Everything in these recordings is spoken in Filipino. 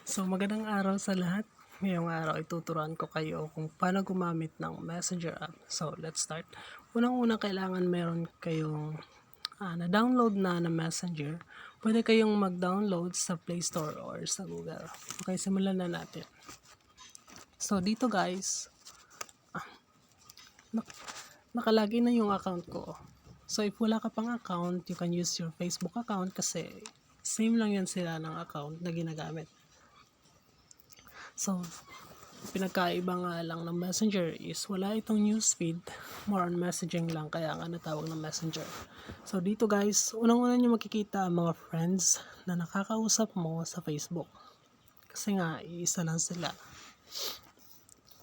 So magandang araw sa lahat. Ngayong araw ay tuturuan ko kayo kung paano gumamit ng Messenger app. So let's start. Unang-una kailangan meron kayong na-download na Messenger. Pwede kayong mag-download sa Play Store or sa Google. Okay, simulan na natin. So dito guys, nakalagin na yung account ko. So if wala ka pang account, you can use your Facebook account kasi same lang yan sila ng account na ginagamit. So, pinagkaiba nga lang ng Messenger is wala itong newsfeed, more on messaging lang, kaya nga natawag ng Messenger. So dito guys, unang-una nyo makikita ang mga friends na nakakausap mo sa Facebook. Kasi nga, iisa lang sila.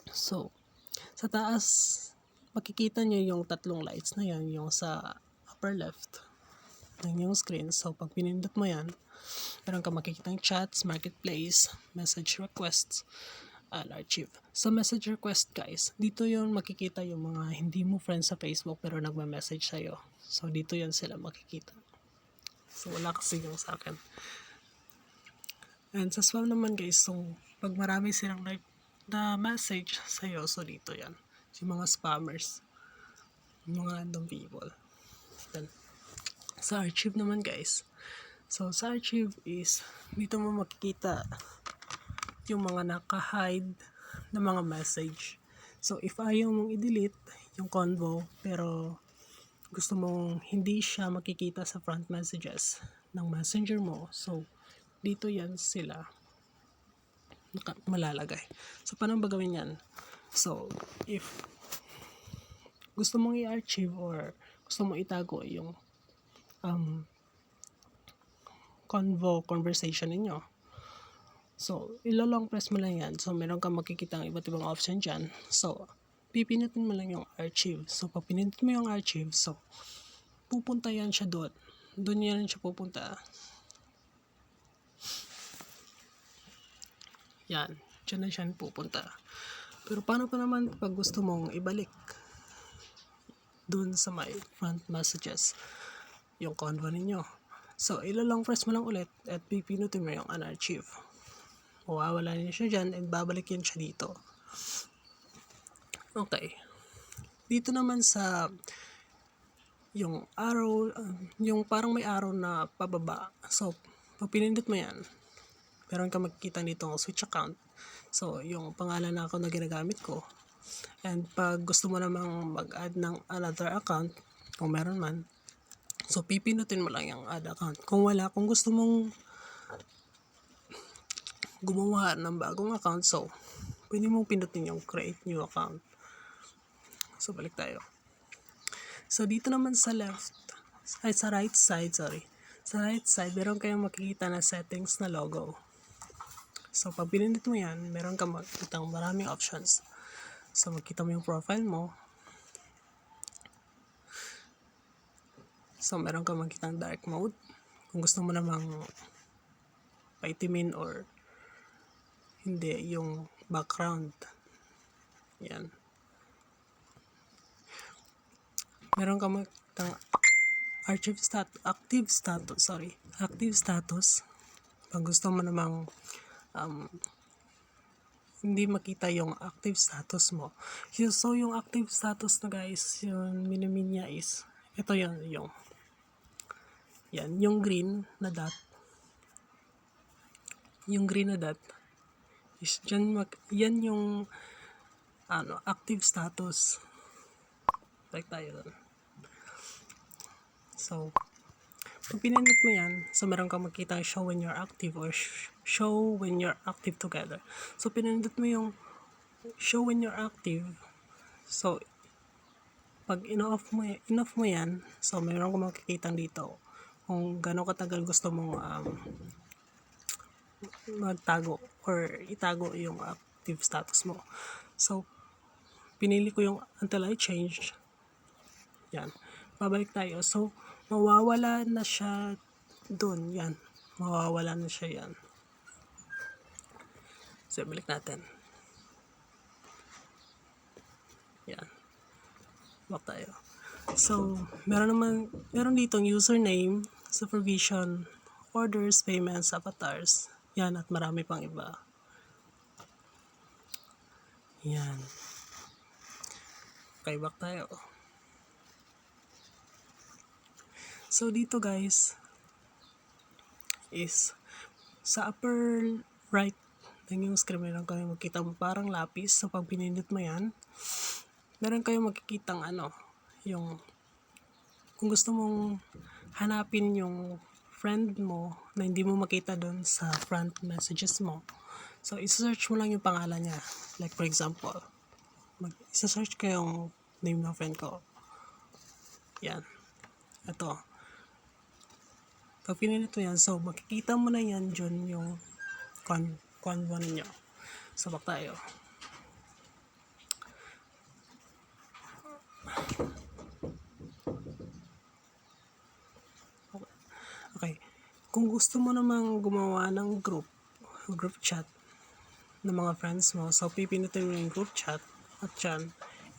So, sa taas, makikita nyo yung tatlong lights na yan, yung sa upper left ng yung screen. So, pag pinindot mo yan, meron ka makikitang chats, marketplace, message requests, and archive. So, message request guys, dito yung makikita yung mga hindi mo friends sa Facebook pero nagme-message sa'yo. So, dito yan sila makikita. So, wala kasi yung sa akin. And sa spam naman guys, so, pag marami silang na message sa'yo, so dito yan. Yung mga spammers, yung mga random people. Then, sa archive naman guys, so sa archive is, dito mo makikita yung mga naka-hide na mga message. So if ayaw mong i-delete yung convo, pero gusto mong hindi siya makikita sa front messages ng messenger mo, so dito yan sila malalagay. So paano ba gawin yan? So if gusto mong i-archive or gusto mong itago yung conversation ninyo, so ilolong press mo lang yan. So meron kang makikita ang iba't ibang option dyan. So pipinutin mo lang yung archive. So pag pinindot mo yung archive, so pupunta yan siya doon. Doon yan siya pupunta. Yan, dyan na siya pupunta. Pero paano pa naman pag gusto mong ibalik doon sa my front messages yung convo ninyo? So ilolong press mo lang ulit at pipinutin mo yung unarchive. Mawawala niya siya dyan and babalik yan siya dito. Okay. Dito naman sa yung arrow, yung parang may arrow na pababa. So, pag pinindot mo yan, meron ka makikita dito ng switch account. So, yung pangalan na account na ginagamit ko. And pag gusto mo namang mag-add ng another account, kung meron man, so pipinutin mo lang yung add account. Kung wala, kung gusto mong gumawa ng bagong account, so pwede mong pinutin yung create new account. So balik tayo. So dito naman sa left, ay sa right side, sa right side, meron kayong makikita na settings na logo. So pag pinindot mo yan, meron kang makikita maraming options. So makita mo yung profile mo. So meron kang makikita dark mode. Kung gusto mo namang paitimin or hindi yung background. Yan. Meron kang makikita active status. Pag gusto mo namang hindi makita yung active status mo. So yung active status na guys, yung minimin niya is ito yung yan, yung green na dot. Yung green na dot is dyan yan yung active status. Like tayo doon. So pag pinindot mo yan, so meron kang makita show when you're active or show when you're active together. So pinindot mo yung show when you're active. So pag in-off mo yan, so meron kang makikita dito kung gano'ng katagal gusto mong magtago or itago yung active status mo. So pinili ko yung until I change. Yan. Babalik tayo. So mawawala na siya doon. Yan. Mawawala na siya yan. So, balik natin. Yan. Back tayo. So, meron ditong username, supervision, orders, payments, avatars, Yan, at marami pang iba. Yan. Okay, back tayo. So, dito guys, is sa upper right ng yung screen, meron kayo makikita mo parang lapis. So, pag pinindot mo yan, meron kayo makikitang yung kung gusto mong hanapin yung friend mo na hindi mo makita doon sa front messages mo. So, isa-search mo lang yung pangalan niya. Like for example, isa-search ko yung name ng friend ko. Yan. Ito. Pag pinindot mo yan, so makikita mo na yan dyan yung convo ninyo. So, back tayo. Okay. Kung gusto mo namang gumawa ng group chat ng mga friends mo, so pipindutin mo yung group chat at dyan,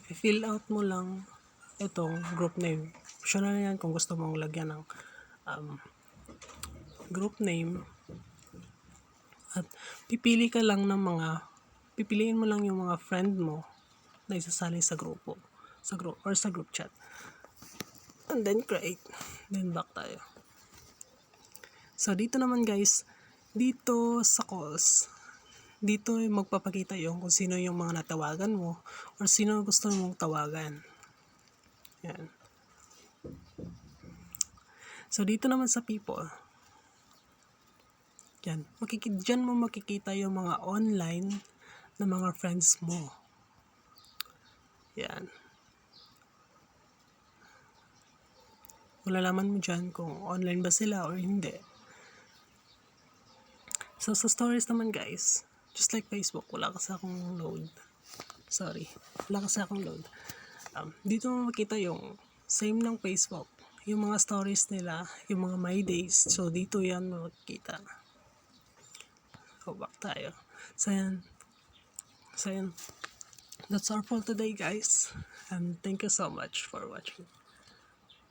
i-fill out mo lang itong group name. Optional na yan kung gusto mong lagyan ng group name. At pipiliin mo lang yung mga friend mo na isasali sa grupo, sa group chat. And then create. Then back tayo. So, dito naman guys, dito sa calls, dito magpapakita yung kung sino yung mga natawagan mo or sino gusto mong tawagan. Yan. So, dito naman sa people, yan, dyan mo makikita yung mga online na mga friends mo. Yan. Malalaman mo dyan kung online ba sila or hindi. So, sa stories naman guys, just like Facebook, wala kasi akong load. Dito mo makita yung same ng Facebook. Yung mga stories nila, yung mga my days. So, dito yan makikita. So, back tayo. So, yan. That's all for today guys. And thank you so much for watching.